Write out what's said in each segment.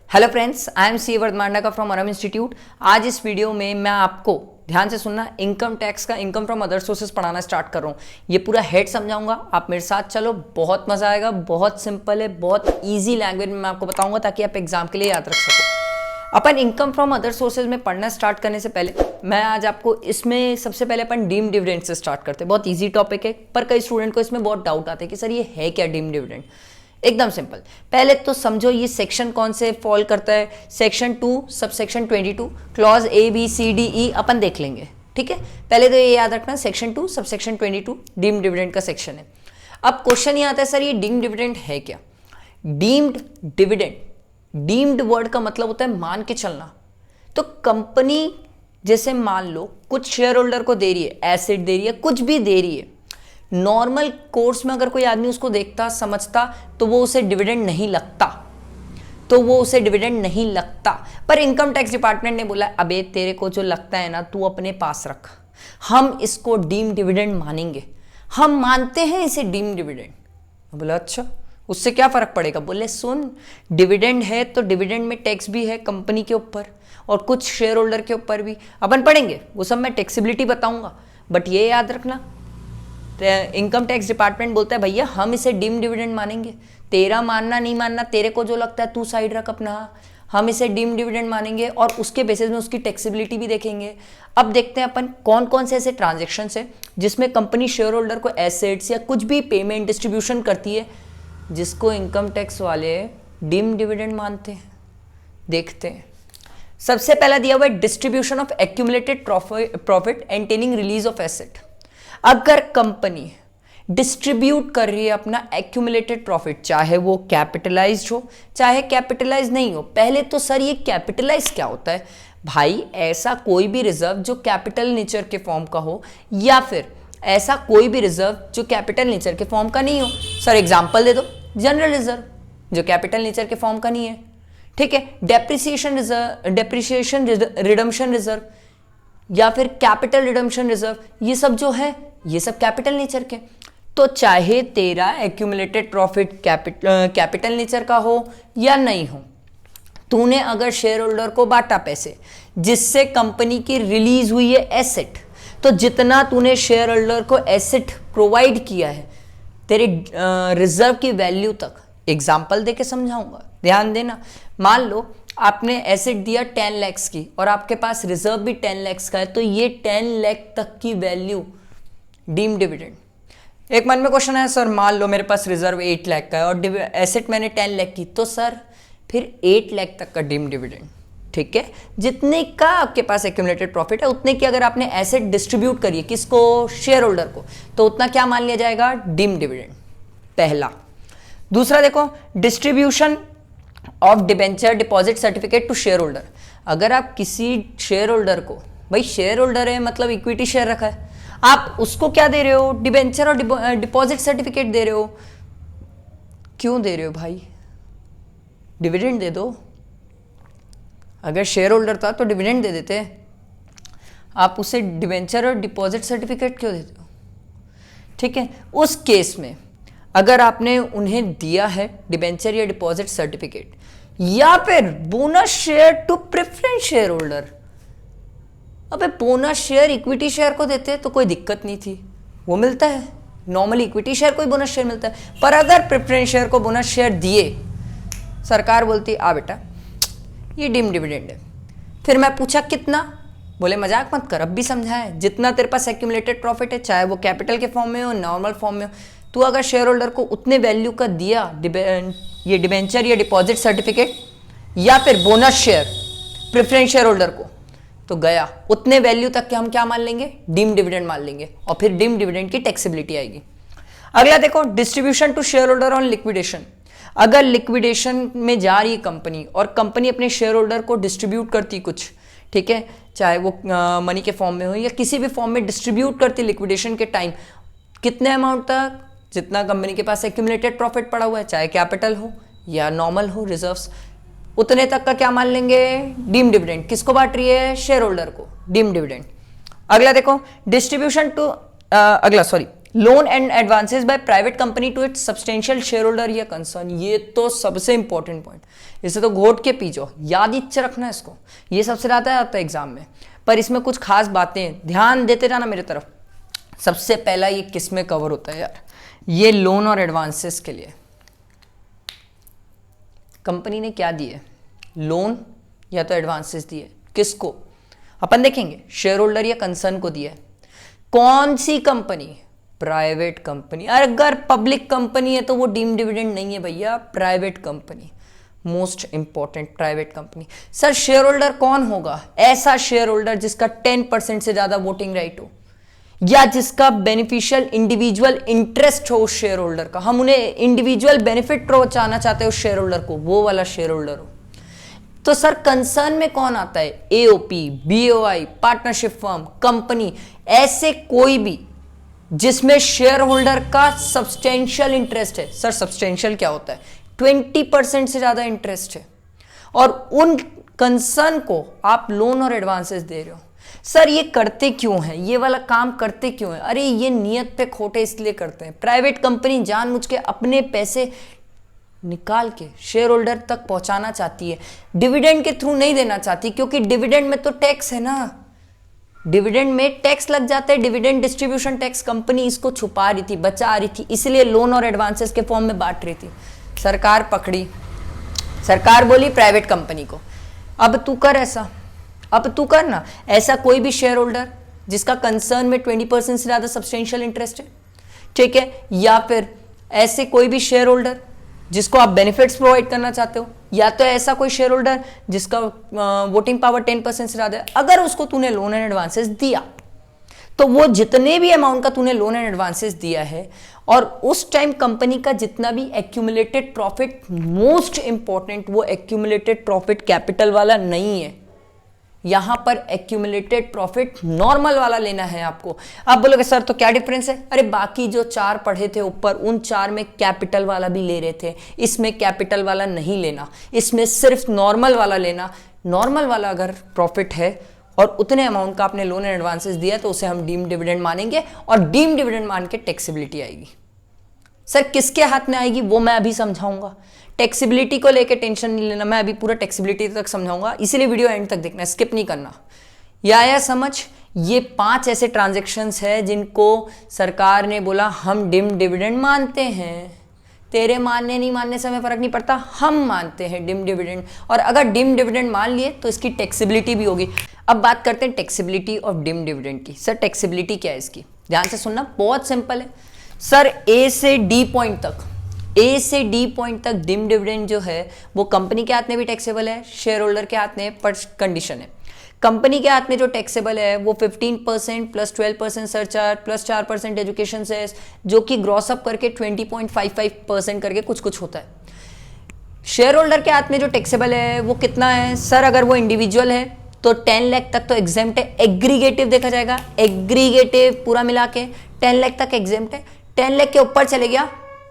Hello friends, I am C वर्धमांडा from अरम institute. आज इस वीडियो में मैं आपको ध्यान से सुनना, इनकम टैक्स का इनकम फ्रॉम अदर सोर्सेज पढ़ाना स्टार्ट कर रहा हूँ। ये पूरा हेड समझाऊंगा, आप मेरे साथ चलो, बहुत मजा आएगा। बहुत सिंपल है, बहुत इजी लैंग्वेज में मैं आपको बताऊंगा ताकि आप एग्जाम के लिए याद रख सको। अपन इनकम फ्रॉम अदर सोर्सेज में पढ़ना स्टार्ट करने से पहले मैं आज आपको इसमें सबसे पहले अपन डीम्ड डिविडेंड से स्टार्ट करते हैं। बहुत ईजी टॉपिक है, पर कई स्टूडेंट को इसमें बहुत डाउट आते हैं कि सर ये है क्या डीम्ड डिविडेंड। एकदम सिंपल, पहले तो समझो ये सेक्शन कौन से फॉल करता है। Section 2 sub section 22 clause A B C D E अपन देख लेंगे, ठीक है। पहले तो ये याद रखना, section 2 sub section 22 deemed dividend का सेक्शन है। अब क्वेश्चन ये आता है, सर ये डीम्ड डिविडेंड है क्या। डीम्ड डिविडेंड, डीम्ड वर्ड का मतलब होता है मान के चलना। तो कंपनी जैसे मान लो कुछ शेयर होल्डर को दे रही है, एसेट दे रही है, कुछ भी दे रही है। नॉर्मल कोर्स में अगर कोई आदमी उसको देखता समझता तो वो उसे डिविडेंड नहीं लगता, पर इनकम टैक्स डिपार्टमेंट ने बोला अबे तेरे को जो लगता है ना तू अपने पास रख, हम इसको डीम डिविडेंड मानेंगे, हम मानते हैं इसे डीम डिविडेंड। बोला अच्छा, उससे क्या फर्क पड़ेगा। बोले सुन, डिविडेंड है तो डिविडेंड में टैक्स भी है कंपनी के ऊपर और कुछ शेयर होल्डर के ऊपर भी। अपन पढ़ेंगे वो सब, मैं टैक्सेबिलिटी बताऊंगा, बट ये याद रखना इनकम टैक्स डिपार्टमेंट बोलता है भैया हम इसे डीम डिविडेंड मानेंगे, तेरा मानना नहीं मानना, तेरे को जो लगता है तू साइड रख अपना, हम इसे डीम डिविडेंड मानेंगे और उसके बेसिस में उसकी टैक्सेबिलिटी भी देखेंगे। अब देखते हैं अपन कौन कौन से ऐसे ट्रांजेक्शन है जिसमें कंपनी शेयर होल्डर को एसेट्स या कुछ भी पेमेंट डिस्ट्रीब्यूशन करती है जिसको इनकम टैक्स वाले डीम डिविडेंड मानते हैं। देखते हैं, सबसे पहला दिया हुआ है distribution of accumulated profit entailing release of asset. अगर कंपनी डिस्ट्रीब्यूट कर रही है अपना एक्यूमुलेटेड प्रॉफिट, चाहे वो कैपिटलाइज्ड हो चाहे कैपिटलाइज नहीं हो। पहले तो सर ये कैपिटलाइज क्या होता है भाई, ऐसा कोई भी रिजर्व जो कैपिटल नेचर के फॉर्म का हो या फिर ऐसा कोई भी रिजर्व जो कैपिटल नेचर के फॉर्म का नहीं हो। सर एग्जांपल दे दो, जनरल रिजर्व जो कैपिटल नेचर के फॉर्म का नहीं है, ठीक है। Depreciation reserve, depreciation redemption reserve या फिर कैपिटल रिडम्पशन रिजर्व, ये सब जो है ये सब कैपिटल नेचर के। तो चाहे तेरा एक्यूमुलेटेड प्रॉफिट कैपिटल नेचर का हो या नहीं हो, तूने अगर शेयर होल्डर को बांटा पैसे जिससे कंपनी की रिलीज हुई है एसेट, तो जितना तूने शेयर होल्डर को एसेट प्रोवाइड किया है तेरे रिजर्व की वैल्यू तक, एग्जाम्पल देके समझाऊंगा, ध्यान देना। मान लो आपने एसेट दिया 10 लाख की और आपके पास रिजर्व भी 10 लाख का है, तो ये 10 लाख तक की वैल्यू डीम डिविडेंड। एक मन में क्वेश्चन है, सर मान लो मेरे पास रिजर्व 8 लाख का है और एसेट मैंने 10 लाख की, तो सर फिर 8 लाख तक का डीम डिविडेंड, ठीक है। जितने का आपके पास एक्यूमुलेटेड प्रॉफिट है उतने की अगर आपने एसेट डिस्ट्रीब्यूट करी है किसको, शेयर होल्डर को, तो उतना क्या मान लिया जाएगा, डीम डिविडेंड, पहला। दूसरा देखो, distribution of debenture deposit certificate to share holder. अगर आप किसी शेयर होल्डर को, भाई शेयर होल्डर है मतलब इक्विटी शेयर रखा है, आप उसको क्या दे रहे हो, डिबेंचर और डिपॉजिट सर्टिफिकेट दे रहे हो। क्यों दे रहे हो भाई, डिविडेंड दे दो। अगर शेयर होल्डर था तो डिविडेंड दे देते, आप उसे डिबेंचर और डिपॉजिट सर्टिफिकेट क्यों देते हो, ठीक है। उस केस में अगर आपने उन्हें दिया है डिबेंचर या डिपॉजिट सर्टिफिकेट या फिर bonus share to preference share holder, अबे बोनस शेयर इक्विटी शेयर को देते तो कोई दिक्कत नहीं थी, वो मिलता है, नॉर्मली इक्विटी शेयर को ही बोनस शेयर मिलता है। पर अगर प्रेफरेंस शेयर को बोनस शेयर दिए, सरकार बोलती आ बेटा ये डीम डिविडेंड है। फिर मैं पूछा कितना, बोले मजाक मत कर, अब भी समझाए, जितना तेरे पास एक्यूमुलेटेड प्रॉफिट है चाहे वो कैपिटल के फॉर्म में हो नॉर्मल फॉर्म में हो, तू अगर शेयर होल्डर को उतने वैल्यू का दिया, ये डिबेंचर या डिपॉजिट सर्टिफिकेट या फिर bonus share preference share holder को, तो गया उतने वैल्यू तक के हम क्या मान लेंगे, डीम डिविडेंड मान लेंगे और फिर डीम डिविडेंड की टैक्सेबिलिटी आएगी। अगला देखो, distribution to share holder on liquidation. अगर लिक्विडेशन में जा रही कंपनी और कंपनी अपने शेयर होल्डर को डिस्ट्रीब्यूट करती कुछ, ठीक है, चाहे वो मनी के फॉर्म में हो या किसी भी फॉर्म में डिस्ट्रीब्यूट करती लिक्विडेशन के टाइम, कितने अमाउंट तक, जितना कंपनी के पास एक्यूमुलेटेड प्रॉफिट पड़ा हुआ है चाहे कैपिटल हो या नॉर्मल हो रिजर्व्स, उतने तक का क्या मान लेंगे, डीम डिविडेंड। किसको बांट रही है, शेयर होल्डर को, डीम डिविडेंड। अगला देखो, distribution to loan and advances by private company to its substantial share holder या कंसर्न, ये तो सबसे इंपॉर्टेंट पॉइंट, इसे तो घोट के पी जाओ, याद ही रखना इसको, ये सबसे ज्यादा आता है एग्जाम में। पर इसमें कुछ खास बातें ध्यान देते जाना मेरे तरफ। सबसे पहला ये किस में कवर होता है यार, ये लोन और एडवांसेस के लिए कंपनी ने क्या दिए, लोन या तो एडवांसेस दिए, किसको अपन देखेंगे, शेयर होल्डर या कंसर्न को दिया है। कौन सी कंपनी, प्राइवेट कंपनी। अगर पब्लिक कंपनी है तो वो डीम्ड डिविडेंड नहीं है भैया, private company, most important private company. Sir share holder कौन होगा, ऐसा शेयर होल्डर जिसका 10% से ज्यादा वोटिंग राइट हो या जिसका बेनिफिशियल इंडिविजुअल इंटरेस्ट हो उस शेयर होल्डर का, हम उन्हें इंडिविजुअल बेनिफिट पहुंचाना चाहते हैं उस शेयर होल्डर को, वो वाला शेयर होल्डर हो। तो सर कंसर्न में कौन आता है, AOP, BOI, partnership firm, company, ऐसे कोई भी जिसमें शेयर होल्डर का सब्सटेंशियल इंटरेस्ट है। सर सब्सटेंशियल क्या होता है, 20% से ज्यादा इंटरेस्ट है, और उन कंसर्न को आप लोन और एडवांसेस दे रहे हो। सर ये करते क्यों हैं, ये वाला काम करते क्यों हैं, अरे ये नियत पे खोटे इसलिए करते हैं। प्राइवेट कंपनी जानबूझ के अपने पैसे निकाल के शेयर होल्डर तक पहुंचाना चाहती है, डिविडेंड के थ्रू नहीं देना चाहती, क्योंकि डिविडेंड में तो टैक्स है ना, डिविडेंड में टैक्स लग जाता है, डिविडेंड डिस्ट्रीब्यूशन टैक्स। कंपनी इसको छुपा रही थी, बचा रही थी, इसलिए लोन और एडवांसेस के फॉर्म में बांट रही थी। सरकार पकड़ी, सरकार बोली प्राइवेट कंपनी को अब तू कर ऐसा, अब तू कर ना ऐसा, कोई भी शेयर होल्डर जिसका कंसर्न में 20% से ज्यादा सब्सटेंशियल इंटरेस्ट है, ठीक है, या फिर ऐसे कोई भी शेयर होल्डर जिसको आप बेनिफिट्स प्रोवाइड करना चाहते हो, या तो ऐसा कोई शेयर होल्डर जिसका वोटिंग पावर 10% से ज्यादा है, अगर उसको तूने लोन एंड एडवांसेस दिया तो वो जितने भी अमाउंट का तूने लोन एंड एडवांसेस दिया है और उस टाइम कंपनी का जितना भी एक्यूमुलेटेड प्रॉफिट, मोस्ट इंपॉर्टेंट वो एक्यूमुलेटेड प्रॉफिट कैपिटल वाला नहीं है, यहां पर एक्यूमुलेटेड प्रॉफिट नॉर्मल वाला लेना है आपको। आप बोलोगे सर तो क्या डिफरेंस है, अरे बाकी जो 4 पढ़े थे ऊपर उन 4 में कैपिटल वाला भी ले रहे थे, इसमें कैपिटल वाला नहीं लेना, इसमें सिर्फ नॉर्मल वाला लेना। नॉर्मल वाला अगर प्रॉफिट है और उतने अमाउंट का आपने लोन एंड एडवांसेस दिया तो उसे हम डीम्ड डिविडेंड मानेंगे, और डीम्ड डिविडेंड मान के टैक्सेबिलिटी आएगी। सर किसके हाथ में आएगी वो मैं अभी समझाऊंगा, टैक्सेबिलिटी को लेके टेंशन नहीं लेना, मैं अभी पूरा टैक्सेबिलिटी तक समझाऊंगा, इसीलिए वीडियो एंड तक देखना, स्किप नहीं करना। या आया समझ, ये 5 ऐसे ट्रांजैक्शंस है जिनको सरकार ने बोला हम डीम्ड डिविडेंड मानते हैं, तेरे मानने नहीं मानने से हमें फर्क नहीं पड़ता, हम मानते हैं डीम्ड डिविडेंड, और अगर डीम्ड डिविडेंड मान लिए तो इसकी टैक्सेबिलिटी भी होगी। अब बात करते हैं टैक्सेबिलिटी ऑफ डीम्ड डिविडेंड की। सर टैक्सेबिलिटी क्या है इसकी, ध्यान से सुनना, बहुत सिंपल है सर। ए से डी पॉइंट तक, ए से डी पॉइंट तक डीम्ड डिविडेंड जो है वो कंपनी के हाथ में भी टैक्सेबल है, शेयर होल्डर के हाथ में, पर कंडीशन है कंपनी के हाथ में जो टैक्सेबल है वो 15% plus 12% surcharge plus 4% education cess, जो कि ग्रॉस अप करके 20.55% करके कुछ कुछ होता है। शेयर होल्डर के हाथ में जो टैक्सेबल है वो कितना है सर, अगर वो इंडिविजुअल है तो 10 लाख तक तो एग्जेम्प्ट है, एग्रीगेटिव देखा जाएगा, एग्रीगेटिव पूरा मिला के 10 लाख तक एग्जेम्प्ट है। 10 लाख के ऊपर चले गया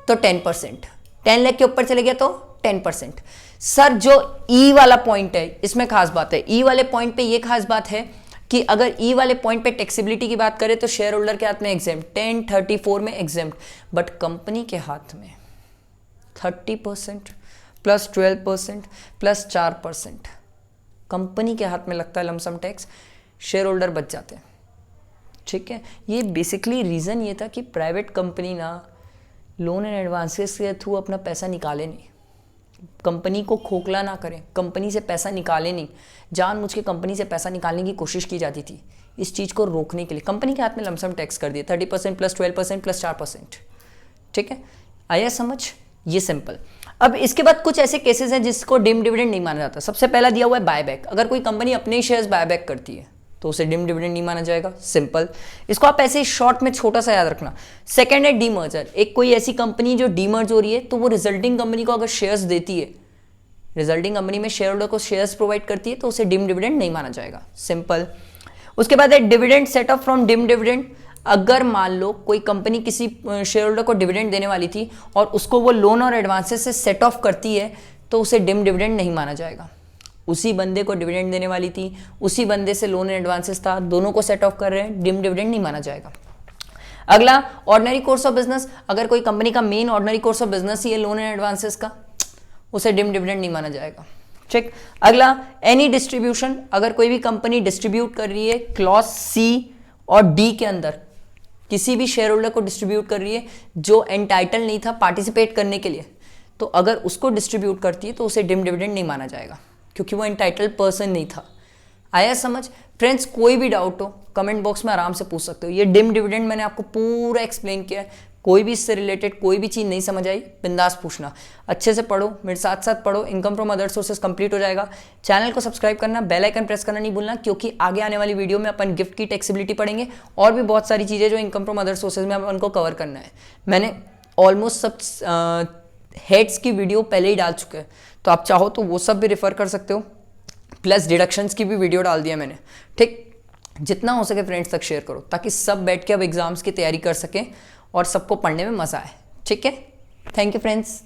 तो 10%, 10 लाख के ऊपर चले गया तो 10%। सर जो ई वाला पॉइंट है इसमें खास बात है, ई वाले पॉइंट पे ये खास बात है कि अगर ई वाले पॉइंट पे टैक्सेबिलिटी की बात करें तो शेयर होल्डर के हाथ में एग्जेम्प्ट 1034 में एग्जेम्प्ट, बट कंपनी के हाथ में 30% प्लस 12% प्लस 4%, कंपनी के हाथ में लगता है लमसम टैक्स, शेयर होल्डर बच जाते हैं। ठीक है, ये बेसिकली रीजन ये था कि प्राइवेट कंपनी ना लोन एंड एडवांसेस के थ्रू अपना पैसा निकाले नहीं, कंपनी को खोखला ना करें, कंपनी से पैसा निकाले नहीं, जानबूझ के कंपनी से पैसा निकालने की कोशिश की जाती थी। इस चीज़ को रोकने के लिए कंपनी के हाथ में लमसम टैक्स कर दिया 30% प्लस 12% प्लस 4%। ठीक है, आया समझ, ये सिंपल। अब इसके बाद कुछ ऐसे केसेस हैं जिसको डीम्ड डिविडेंड नहीं माना जाता। सबसे पहला दिया हुआ है बायबैक, अगर कोई कंपनी अपने शेयर्स बायबैक करती है तो उसे डीम्ड डिविडेंड नहीं माना जाएगा, सिंपल। इसको आप ऐसे शॉर्ट में छोटा सा याद रखना। सेकंड है डीमर्जर, एक कोई ऐसी कंपनी जो डीमर्ज हो रही है तो वो रिजल्टिंग कंपनी को अगर शेयर्स देती है, रिजल्टिंग कंपनी में शेयर होल्डर को शेयर्स प्रोवाइड करती है तो उसे डीम्ड डिविडेंड नहीं माना जाएगा, सिंपल। उसके बाद है dividend set of from deemed dividend, अगर मान लो कोई कंपनी किसी शेयर होल्डर को डिविडेंड देने वाली थी और उसको वो लोन और एडवांसेस से सेट ऑफ करती है तो उसे डीम्ड डिविडेंड नहीं माना जाएगा। उसी बंदे को डिविडेंड देने वाली थी, उसी बंदे से लोन एंड एडवांसेस था, दोनों को सेट ऑफ कर रहे हैं, डीम्ड डिविडेंड नहीं माना जाएगा। अगला ऑर्डिनरी कोर्स ऑफ बिजनेस, अगर कोई कंपनी का main ordinary course of business ही है लोन एंड एडवांसेस का, उसे डिम डिविडेंड नहीं माना जाएगा। ठीक। अगला एनी डिस्ट्रीब्यूशन, अगर कोई भी कंपनी डिस्ट्रीब्यूट कर रही है क्लॉज सी और डी के अंदर, किसी भी शेयर होल्डर को डिस्ट्रीब्यूट कर रही है जो एंटाइटल नहीं था पार्टिसिपेट करने के लिए, तो अगर उसको डिस्ट्रीब्यूट करती है तो उसे डिम डिविडेंड नहीं माना जाएगा क्योंकि वो एंटाइटल पर्सन नहीं था। आया समझ? फ्रेंड्स कोई भी डाउट हो कमेंट बॉक्स में आराम से पूछ सकते हो। ये डिम डिविडेंड मैंने आपको पूरा एक्सप्लेन किया है, कोई भी इससे रिलेटेड कोई भी चीज़ नहीं समझ आई बिंदास पूछना, अच्छे से पढ़ो, मेरे साथ साथ पढ़ो, income from other sources complete हो जाएगा। चैनल को सब्सक्राइब करना, बेल आइकन प्रेस करना नहीं भूलना, क्योंकि आगे आने वाली वीडियो में अपन गिफ्ट की टैक्सेबिलिटी पढ़ेंगे और भी बहुत सारी चीज़ें जो इनकम फ्रॉम अदर सोर्सेज में अपन को कवर करना है। मैंने ऑलमोस्ट सब हेड्स की वीडियो पहले ही डाल चुके हैं, तो आप चाहो तो वो सब भी रेफर कर सकते हो, प्लस डिडक्शंस की भी वीडियो डाल दिया मैंने। ठीक, जितना हो सके फ्रेंड्स तक शेयर करो ताकि सब बैठ के अब एग्जाम्स की तैयारी कर सकें और सबको पढ़ने में मजा आए। ठीक है, थैंक यू फ्रेंड्स।